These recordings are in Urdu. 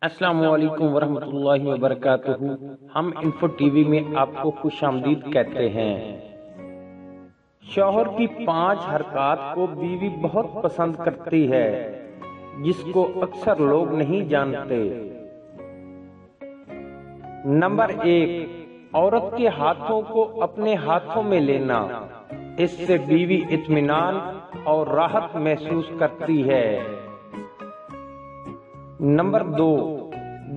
السلام علیکم ورحمۃ اللہ وبرکاتہ۔ ہم انفو ٹی وی میں آپ کو خوش آمدید کہتے ہیں۔ شوہر کی 5 حرکات کو بیوی بہت پسند کرتی ہے جس کو اکثر لوگ نہیں جانتے۔ نمبر 1، عورت کے ہاتھوں کو اپنے ہاتھوں میں لینا۔ اس سے بیوی اطمینان اور راحت محسوس کرتی ہے۔ نمبر 2،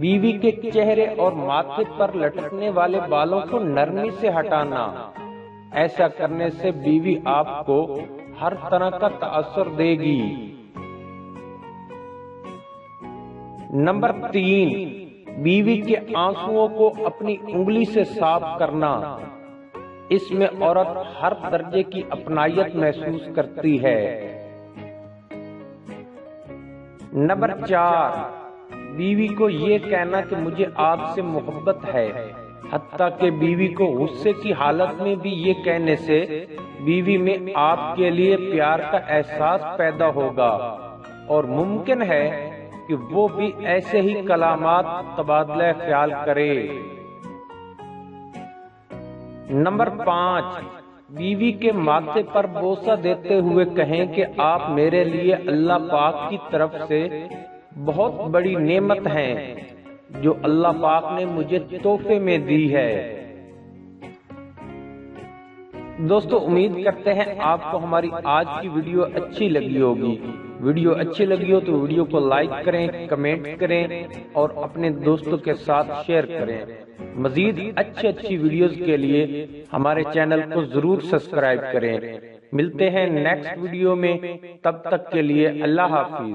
بیوی کے چہرے اور ماتھے پر لٹکنے والے بالوں کو نرمی سے ہٹانا۔ ایسا کرنے سے بیوی آپ کو ہر طرح کا تاثر دے گی۔ نمبر 3، بیوی کے آنسوؤں کو اپنی انگلی سے صاف کرنا۔ اس میں عورت ہر درجے کی اپنائیت محسوس کرتی ہے۔ نمبر 4، بیوی کو یہ کہنا کہ مجھے آپ سے محبت ہے۔ حتیٰ کہ بیوی کو غصے کی حالت میں بھی یہ کہنے سے بیوی میں آپ کے لیے پیار کا احساس پیدا ہوگا اور ممکن ہے کہ وہ بھی ایسے ہی کلمات تبادلہ خیال کرے۔ نمبر 5، بیوی کے ماتھے پر بوسہ دیتے ہوئے کہیں کہ آپ میرے لیے اللہ پاک کی طرف سے بہت بڑی نعمت ہیں جو اللہ پاک نے مجھے تحفے میں دی ہے۔ دوستو، امید کرتے ہیں آپ کو ہماری آج کی ویڈیو اچھی لگی ہوگی۔ ویڈیو اچھی لگی ہو تو ویڈیو کو لائک کریں، کمنٹ کریں اور اپنے دوستوں کے ساتھ شیئر کریں۔ مزید اچھی ویڈیوز کے لیے ہمارے چینل کو ضرور سبسکرائب کریں۔ ملتے ہیں نیکسٹ ویڈیو میں، تب تک کے لیے اللہ حافظ۔